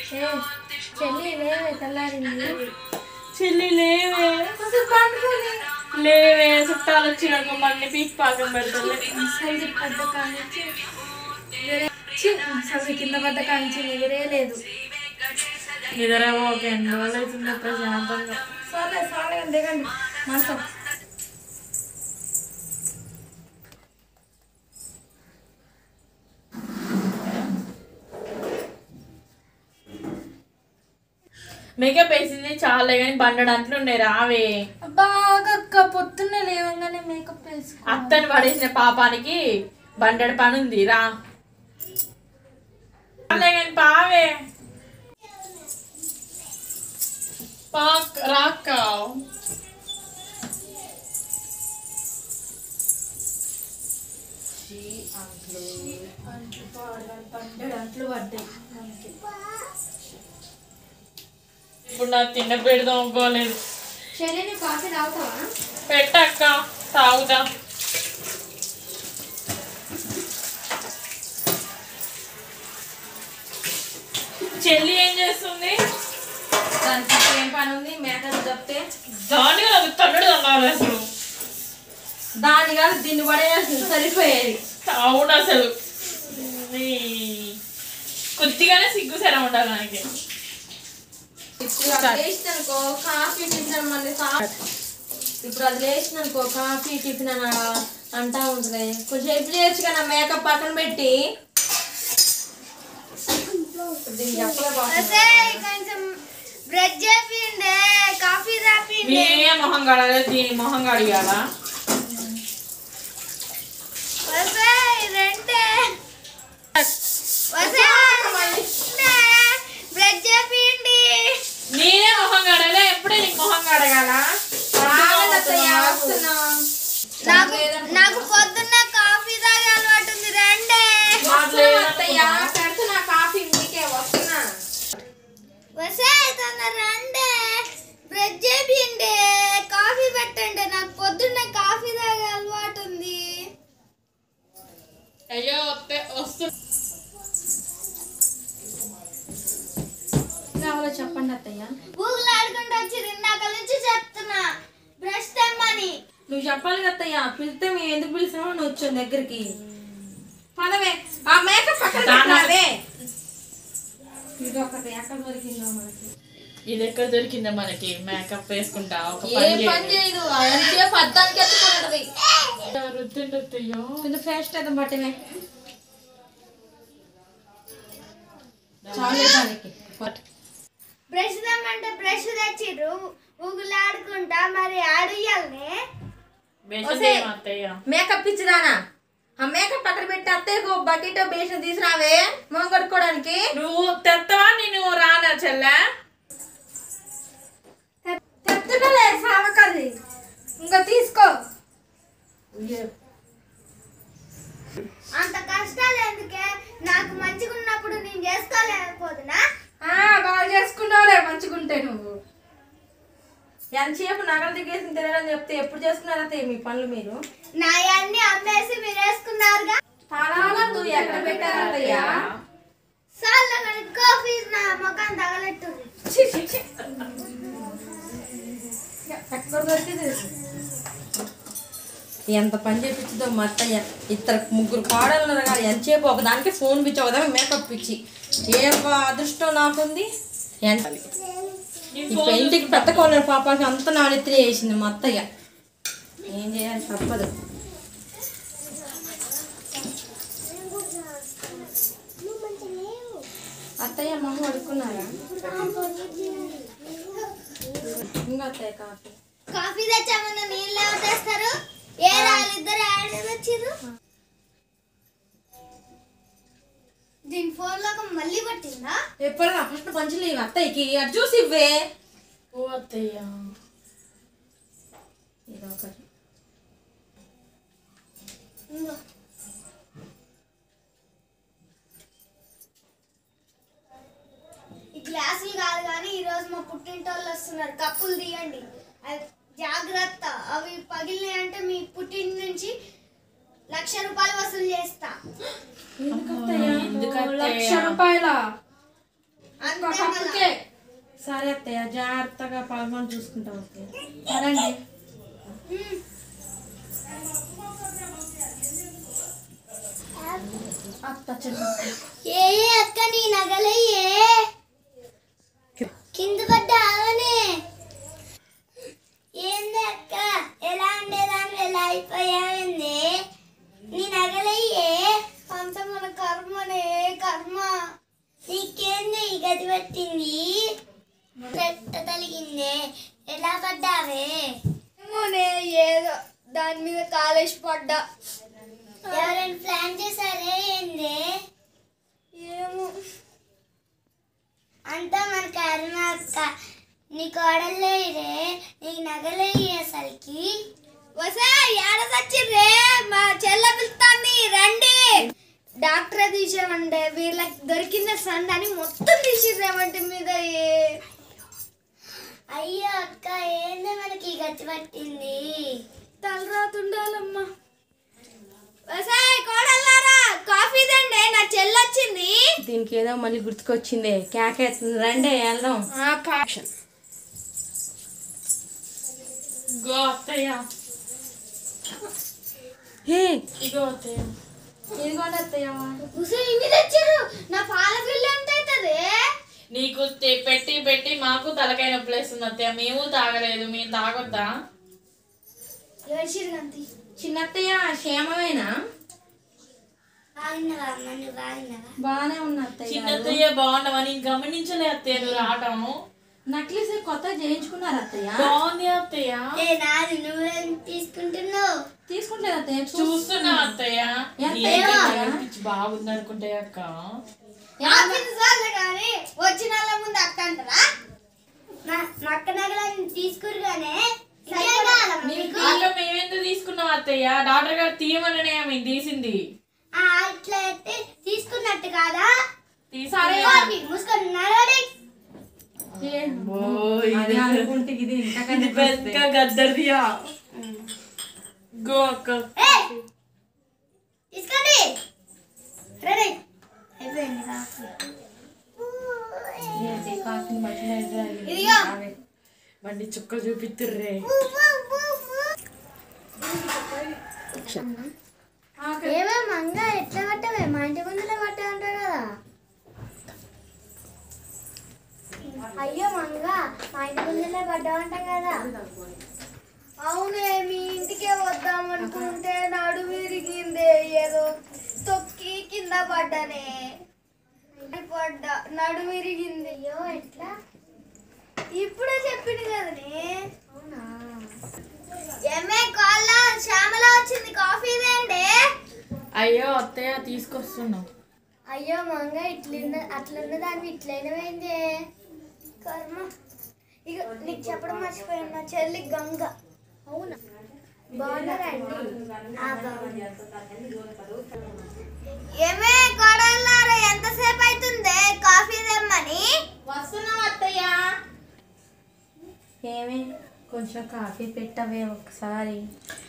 చెల్లి లేవే తెల్లారింది. చెల్లి లేవే లేవే చుట్టాలు వచ్చినాక మళ్ళీ పీక్ పాకం పెడతారు. కింద పడ్డ కాంచి నిద్రే లేదు. నిద్రేమో ఒక 2 రోజులు అవుతుంది ప్రశాంతంగా. సరే సరే దిగండి మాసం. మేకప్ వేసింది చాలా కానీ బండడంట్లు ఉన్నాయి రావే. బాగా పొద్దున్నే లేవంగానే మేకప్ వేసుకో. అత్తని పడేసిన పాపానికి బండెడ పని ఉంది రా. కానీ పావే పాక్ రాక్క బండడంట్లు పడ్డాయి. ఇప్పుడు నాకు తిన్న పెడదాం అనుకోలేదు. చెల్లి కాఫీ తాగుతావా? పెట్టక్క తాగుతా. చెల్లి ఏం చేస్తుంది? దానికి ఏం పని ఉంది? మేకప్ తప్పితే దానికి నాకు తన్నుడు అన్నారు అసలు. దాని కాదు దీన్ని పడేయాల్సింది సరిపోయేది. అవును అసలు కొద్దిగానే సిగ్గు సరే ఉండాలి దానికి. ఇప్పుడు అది లేచిననుకో కాఫీ టిఫిన్ మళ్ళీ ఇప్పుడు అది లేచిననుకో కాఫీ టిఫిన్ అని అంటా ఉంటుంది. కొంచెం ఎప్పుడు చేయొచ్చు కదా మేకప్ పక్కన పెట్టి. మొహం కడగ దీని మొహం కడిగాలా? నేనే మొహం కడగలే ఎప్పుడే నీకు మొహం కడగాల? నాకు పొద్దున్న కాఫీ తాగే అలవాటు ఉంది. రండి పెడుతున్నా కాఫీ మీకే వస్తున్నా. రండి బ్రెడ్ చేయండి కాఫీ పెట్టండి. నాకు పొద్దున్న కాఫీ తాగే అలవాటు ఉంది. అయ్యో వస్తు కావాలో చెప్పండి అత్తయ్య. ఊగులు ఆడుకుంటూ వచ్చి ఇందాక నుంచి చెప్తున్నా బ్రష్ తెమ్మని. నువ్వు చెప్పాలి కత్తయ్య. పిలిస్తే మేము ఎందుకు పిలిచినామో నువ్వు వచ్చావు దగ్గరికి. పదవే ఆ మేకప్ పక్కన పెట్టావే. ఇది ఒకటి ఎక్కడ దొరికిందో మనకి. ఇది ఎక్కడ దొరికిందో మనకి? మేకప్ వేసుకుంటా ఒక పని చేయదు. ఎంతసేపు అద్దానికి ఎత్తుకుంటుంది. రుద్దుండొత్తయ్యో కొంచెం ఫేస్ట్ అయితే బట్టమే చాలే దానికి. బ్రష్ తెమ్మంటే బ్రష్ తెచ్చిర్రు ఊగులు ఆడుకుంటా. మరి ఆడుయాలనే మేకప్ ఇచ్చిదానా? ఆ మేకప్ పక్కన పెట్టి అత్తయ్యకు బకెట్ బేషన్ తీసుకురావే మొహం కడుక్కోవడానికి. నువ్వు తెత్తవా? నేను రానా చెల్లె? తెచ్చుకోలే సావకది ఇంకా తీసుకో. అంత కష్టాలు ఎందుకే? నాకు మంచిగా ఉన్నప్పుడు నేను చేసుకోలేకపోతున్నా. బాగా చేసుకున్నావులే మంచిగుంటే. నువ్వు ఎంతసేపు నగలు దిగేసి తినడం చెప్తే ఎప్పుడు చేసుకున్నారు అత్తయ్య మీ పనులు? మీరు నా అన్ని అమ్మేసి మీరు వేసుకున్నారుగా. తాళాలు ఎక్కడ పెట్టారత్తయ్యా? సార్లు కాఫీ నా ముఖం తగలెట్టుంది. ఎక్కడ దొరికింది? ఎంత పని చేపించిందో మా అత్తయ్య. ఇద్దరు ముగ్గురు కోడలు ఉన్నారు కానీ ఎంతసేపు ఒకదానికి ఫోన్ పిచ్చి ఒకదానికి మేకప్ పిచ్చి. ఏ అదృష్టం నాకుంది. ఈ పెయింటింగ్ పెద్ద కోళ్ళ పాపాకి అంత నానెత్తినే వేసింది మా అత్తయ్య. ఏం చేయాలి తప్పదు. అత్తయ్య మొహం అడుక్కున్నారా? ఇంకా అత్తయ్య కాఫీ కాఫీ తెచ్చామన్నా నీళ్ళు ఎవరు తెస్తారు? ఏ వాళ్ళిద్దరు ఆడేది వచ్చిర్రు. దీని ఫోన్ లో మళ్ళీ పట్టిందా? ఎప్పుడు నా ఫస్ట్ పంచులు అత్తయ్యకి అది చూసి ఇవ్వే. ఓ అత్తయ్య ఇదొకటి. ఈ గ్లాసులు కాదు కానీ ఈరోజు మా పుట్టింటోళ్ళు వస్తున్నారు. కప్పులు తీయండి జాగ్రత్త. అవి పగిలినాయి అంటే మీ పుట్టింటి నుంచి 1,00,000 రూపాయలు వసూలు చేస్తా. 1,00,000 రూపాయల? అంతే కప్పుకే. సరే అత్తయ్య, జాగ్రత్తగా పాల్గొని చూసుకుంటాం అత్తయ్య. సరేండి. అత్త చిన్న ఏ అక్క నీ నగలయ్యే కింద పడ్డావనే. ఏంది అక్క, ఎలా ఉండేదాన్ని ఎలా అయిపోయావండి? నీ నగలయ్యే అంత మన కర్మనే కర్మ. నీకేంది ఈ గది పట్టింది? చెట్ట తలిగిందే, ఎలా పడ్డావే? ఏదో దాని మీద కాలేసి పడ్డా. ఎవరైనా ప్లాన్ చేశారే ఏంది? ఏమో, అంతా మన కర్మ అక్క. నీ కోడలేరే, నీ నగలేయి అసలుకి. వసే ఏడ సచ్చిర్రే, మా చెల్ల పిలుస్తాంది రండి. డాక్టర్ తీసామంటే వీళ్ళకి దొరికింది సండ్ అని మొత్తం తీసిర్రేమంటే మీద. అయ్యో అక్క, ఏంది మనకి గట్టి పట్టింది? తలరాతుండాలమ్మా. వసే కోడల్లారా, కాఫీ దండే, నా చెల్లొచ్చింది. దీనికి ఏదో మళ్ళీ గుర్తుకొచ్చిందే, కేకేస్తుంది. రండి వెళ్దాం. గో అత్తయ్య. ఇగో అత్తయ్య. ఇదిగోండి అత్తయ్య. ఇన్ని తెచ్చారు, నా పాల బిల్లు ఎంత అవుతుంది? నీకు పెట్టి పెట్టి మాకు తలకాయ నొప్పి వేస్తుంది అత్తయ్య. మేము తాగలేదు, మేము తాగొద్దా? చిన్నత్తయ్య క్షేమమేనా? బాగానే ఉన్నా అత్తయ్య. చిన్నత్తయ్య బాగున్నావని గమనించలే అత్తయ్య నువ్వు రావటం. నక్లీస్ కొత్త చేయించుకున్నారు అత్తయ్య. బాగుంది అత్తయ్య. నాది నువ్వేం తీసుకుంటున్నావు? తీసుకుంటలేదు అత్తయ్య. చూస్తున్నా అత్తయ్య. బాగుంది అనుకుంటే అక్క. కానీ వచ్చిన వాళ్ళ ముందు అక్క అంటారా? అక్క నగలని తీసుకురు గానే అక్క మేమెందుకు తీసుకున్నాం అత్తయ్య? డాక్టర్ గారు తీయమనే మేము తీసింది. అట్లా అయితే తీసుకున్నట్టు కాదా? సరే మూసుకొని నడవడి. అనుకుంటే ఇది ఇంకా గద్దర్దియా. గో అక్క. తీసుకోండి. రెడీ అయిపోయింది కాఫీ ఇదిగో. బండి చుక్కలు చూపిస్తుర్రే. ఏమే మంగ, ఎట్లా పట్టవే? మా ఇంటి ముందులే పట్టే అంటారు కదా. అయ్యో మంగ, మా ఇంటి ముందులే పడ్డామంటాం కదా. అవునే, మీ ఇంటికే వద్దాం అనుకుంటే నడు విరిగిందే, ఏదో తొక్కి కింద పడ్డానే. పడ్డా, నడు విరిగింది. అయ్యో ఎట్లా? ఇప్పుడే చెప్పింది కదనే. అవునా? ఏమే కాళ్ళ శ్యామల వచ్చింది, కాఫీ తేండి. అయ్యో అత్తయ్య తీసుకొస్తున్నాం. అయ్యో మంగ, అట్లున్న దాన్ని ఇట్లయినా పోయిందే కర్మ. ఇక నీకు చెప్పడం మర్చిపోయాను, నా చెల్లి గంగ. అవునా? బాగున్నారా అండి? ఏమే కోడళ్ళారా, ఎంతసేపు అవుతుందే కాఫీ తెమ్మని? వస్తున్నాం అత్తయ్య. ఏమి కొంచెం కాఫీ పెట్టవే ఒకసారి.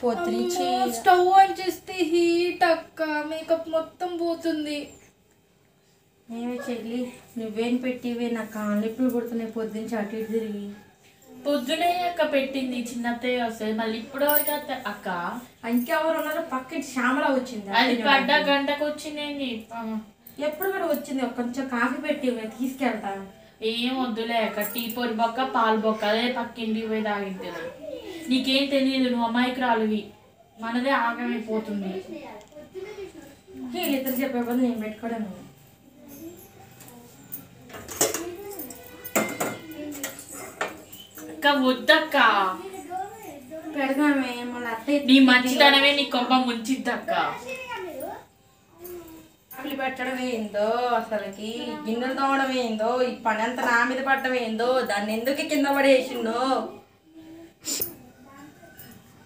పొద్దునుంచి స్టవ్ ఆన్ చేస్తే హీట్ అక్క, మేకప్ మొత్తం పోతుంది. ఏమి చెల్లి, నువ్వేం పెట్టివే? నా కాళ్ళిప్పులు పుడుతున్నాయి పొద్దునుంచి అటు ఇటు తిరిగి. పొద్దునే అక్క పెట్టింది చిన్నత్తయ్య వస్తే, మళ్ళీ ఇప్పుడు అక్క ఇంకెవరు ఉన్నారు? పక్కటి శ్యామల వచ్చింది. అది పడ్డ గంటకు వచ్చిందేంటి? ఎప్పుడు కూడా వచ్చింది. కొంచెం కాఫీ పెట్టి తీసుకెళ్తా. ఏం వద్దులే అక్క, టీ పొరి బొక్క పాలు బొక్క అదే పక్కింటికి పోయి తాగింది. నీకేం తెలియదు, నువ్వు అమాయకురాలువి. మనదే ఆగమైపోతుంది. వీళ్ళిద్దరు చెప్పే బదులు నేను పెట్టుకోవడం. అక్క వద్దక్క, పెడదామే మళ్ళీ అత్తయ్య. నీ మంచితనమే నీ కొంప ముంచిద్దక్క. కాఫీలు పెట్టడం ఏందో, అసలుకి గిన్నెలు తోమడం ఏందో, ఈ పని అంతా నా మీద పట్టడం ఏందో, దాన్ని ఎందుకు కింద పడేసిందో.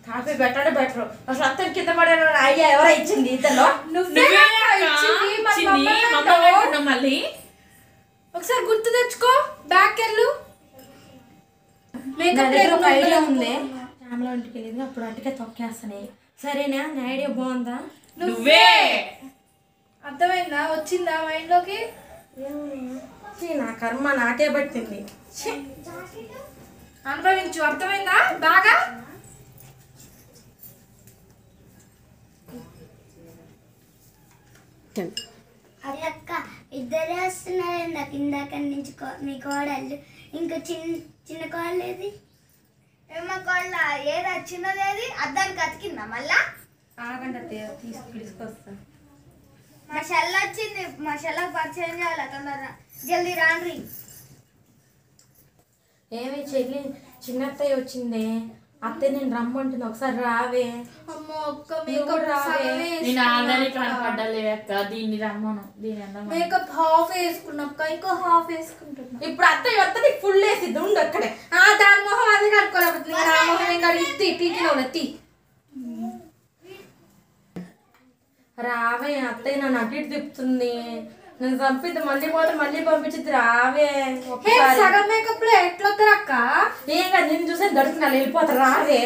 కాఫీ పెట్టడం బెటర్. అసలు అత్తయ్య కింద పడే ఐడియా ఎవరో ఇచ్చింది? ఇతను మళ్ళీ ఒకసారి గుర్తు తెచ్చుకో, బ్యాక్ వెళ్ళు. ఒక ఐడియా ఉంది. శ్యామల ఇంటికి వెళ్ళింది, అప్పుడు అటుకే తొక్కేస్తానే. సరేనా? నా ఐడియా బాగుందా? నువ్వే అర్థమైందా? వచ్చిందా మైండ్లోకి? నా కర్మ నాకే పట్టింది. అనుభవించు, అర్థమైందా? బాగా అదే అక్క ఇద్దరే వస్తున్నారు నాకు ఇందాక నుంచి మీ కోడళ్ళు. ఇంకా చిన్న కోడలు ఏది? ఏమో కోళ్ళ ఏది చిన్నదేది అద్దానికి అతికిందా మళ్ళా? ఆగండి తీసుకొస్తా. మా చెల్ల వచ్చింది, మా చెల్ల పరిచయం చేయాలి తొందరగా, జల్దీ రాండ్రి. ఏమి చెల్లి చిన్నత్తయ్య వచ్చిందే, అత్తయ్య నేను రమ్మంటుంది, ఒకసారి రావే. అమ్మో ఒక్క మేకప్ రావే. నేను ఆల్రెడీ కనపడ్డలే అక్క, దీన్ని రమ్మను, దీని అన్నమా. మేకప్ హాఫ్ వేసుకున్నాక ఇంకో హాఫ్ వేసుకుంటున్నా. ఇప్పుడు అత్తయ్య వస్తుంది, ఫుల్ వేసిద్ది ఉండు అక్కడే. దాని మొహం అది కట్టుకోలేకపోతుంది, నా మొహం ఏం కడిగి తీకి రావే. అత్తయ్య నన్ను అటు ఇటు తిప్పుతుంది, నేను చంపిద్ది, మళ్ళీ పోతే మళ్ళీ పంపించింది. రావే ఒకసారి. సగం మేకప్ లో ఎట్లా వస్తారు అక్క? ఏం కాదు, నేను చూసాను దొరికి నాన్న వెళ్ళిపోతా. రావే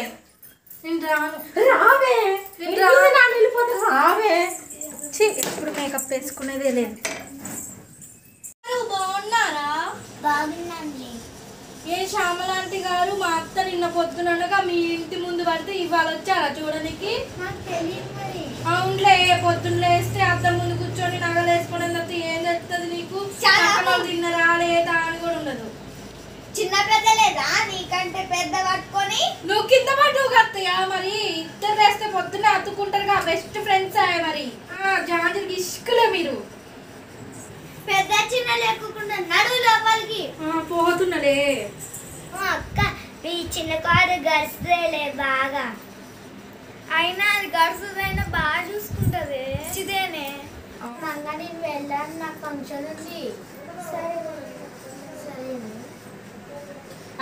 నేను రాను. రావే నాన్న వెళ్ళిపోతా. రావే. ఎప్పుడు మేకప్ వేసుకునేదే లేదు. బాగున్నారా? బాగుందండి. ఏ శ్యామలాంటి గారు, మా అత్త నిన్న పొద్దుననగా మీ ఇంటి ముందు పడితే ఇవాళ వచ్చారా చూడడానికి? నాకు తెలియదు మరి. అవునులే, పొద్దున్న లేస్తే అద్దం ముందు కూర్చొని నగలు వేసుకునే తప్ప ఏం తెలుస్తుంది నీకు? తిన్నరా లేదా అని కూడా ఉండదు. చిన్న పెద్ద లేదా నీకంటే పెద్ద పట్టుకొని నువ్వు కింద పడ్డు కత్తయ్యా, మరి ఇద్దరు వేస్తే పొద్దున్నే అతుక్కుంటారుగా, బెస్ట్ ఫ్రెండ్స్ అయ్యా. మరి జాంజీకి ఇష్కలే మీరు. పెద్ద చిన్న లేకుండా నడువు లోపలికి. పోతున్నలే. అక్క ఈ చిన్న కారు గడుస్తుందిలే బాగా. అయినా అది గడుస్తుందైనా బాగా చూసుకుంటది. చిదేనే మంగ నేను వెళ్ళాను, నాకు ఫంక్షన్ ఉంది. సరే సరే.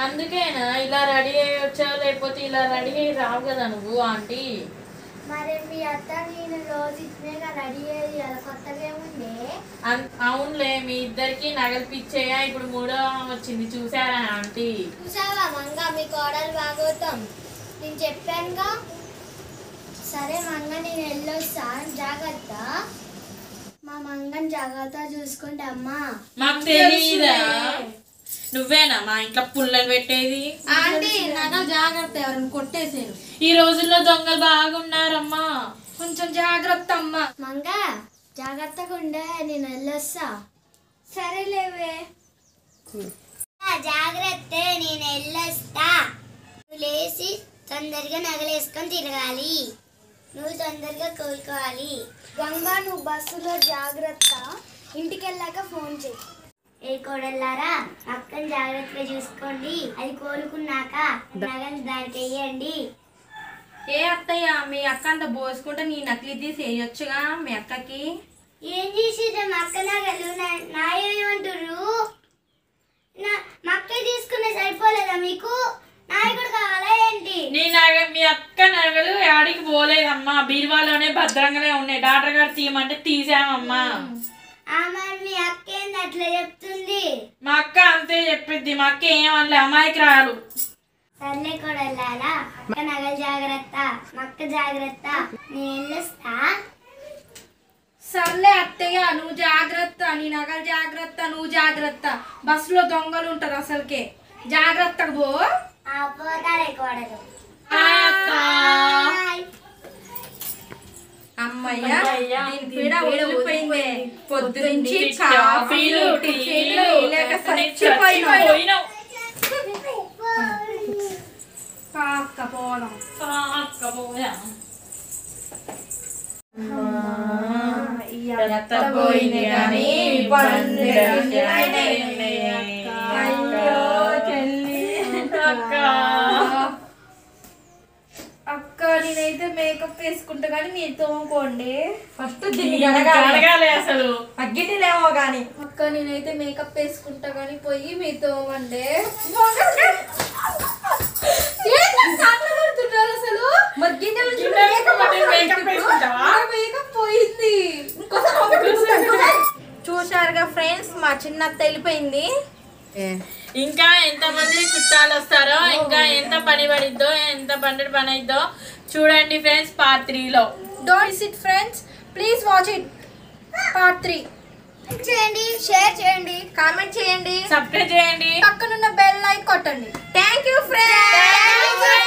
అందుకేనా ఇలా రెడీ అయ్యి వచ్చావు, లేకపోతే ఇలా రెడీ అయ్యి రావు కదా నువ్వు ఆంటీ. మరి మీ అత్త నేను రోజు ఇచ్చినాక రెడీ అయ్యి అలా కొత్తగా ఏముంది? అవునులే, మీ ఇద్దరికి నగలు పిచ్చేయా, ఇప్పుడు మూడో వచ్చింది చూసారా ఆంటీ? చూసావా మంగ మీ కోడలు బాగోతాం, నేను చెప్పానుగా. సరే మంగ నేను వెళ్ళొస్తా, జాగ్రత్త. మా మంగని జాగ్రత్త చూసుకుంటా అమ్మా. మాకు తెలీదా? నువ్వేనా మా ఇంట్లో పుల్లలు పెట్టేది? ఆంటీ నగలు జాగ్రత్త, ఎవరిని కొట్టేసాను. ఈ రోజుల్లో దొంగలు బాగున్నారమ్మా, కొంచెం జాగ్రత్త అమ్మా. మంగ జాగ్రత్తగా ఉండే, నేను వెళ్ళొస్తా. సరేలేవే జాగ్రత్త, నేను వెళ్ళొస్తా. నువ్వు లేచి తొందరగా నగలేసుకొని తిరగాలి, నువ్వు తొందరగా కోలుకోవాలి. గంగా నువ్వు బస్సులో జాగ్రత్త, ఇంటికి వెళ్ళాక ఫోన్ చేయి. ఏ కోడల్లారా, అక్కని జాగ్రత్తగా చూసుకోండి, అది కోలుకున్నాక నగలు దానికి వేయండి. ఏ అత్తయ్య, మీ అక్క అంత పోసుకుంటే నీ నకిలీ తీసి వేయొచ్చుగా మీ అక్కకి. ఏం చేసిర్రు మా అక్క నగలు? నా ఏమంటారు? మా అక్క తీసుకునే సరిపోలేదా మీకు? నాయి కూడా కావాలా ఏంటి? మీ అక్క నగలు ఆడికి పోలేదమ్మా, బీరువాలోనే భద్రంగానే ఉన్నాయి. డాక్టర్ గారు తీయమంటే తీసామమ్మా. మరి మీ అక్క ఏంది అట్లా చెప్తుంది? మా అక్క అంతే చెప్పిద్ది, మా అక్క ఏమనలే, అమ్మాయికి రాదు. సర్లే కూడా వెళ్ళాలా, అక్క నగలు జాగ్రత్త, మా అక్క జాగ్రత్త, నేను వెళ్ళొస్తా. సర్లే అత్తయ్య, నువ్వు జాగ్రత్త, నీ నగలు జాగ్రత్త, నువ్వు జాగ్రత్త. బస్సులో దొంగలు ఉంటారు అసలుకే, జాగ్రత్తగా పో. పోతాడే కోడలు. అమ్మయ్య, దీని పీడ వదిలిపోయిందే. పొద్దునుంచి కాఫీలు టిఫిన్లు లేక చచ్చిపోయినావు. పాక్కపోదాం. పోయింది కానీ అక్క నేనైతే మేకప్ వేసుకుంటా కానీ మీరు తోముకోండి. ఫస్ట్ దీన్ని అడగాలి అసలు అగ్గిటిలేమో గాని. అక్క నేనైతే మేకప్ వేసుకుంటా కానీ పోయి మీరు తోమండి. అసలు మరి గిన్నెలు మేకప్ పోయింది. చూశారుగా ఫ్రెండ్స్, మా చిన్నత్త వెళ్ళిపోయింది. ఇంకా ఎంత మంది చుట్టాలు వస్తారో, ఇంకా ఎంత పని పడిద్దో, ఎంత పని అయిద్దో చూడండి ఫ్రెండ్స్ పార్ట్ 3లో. Don't miss it friends, please watch it part 3. చేయండి, షేర్ చేయండి, కామెంట్ చేయండి, సబ్స్క్రైబ్ చేయండి, పక్కనున్న బెల్ ఐకాన్ కొట్టండి. Thank you friends.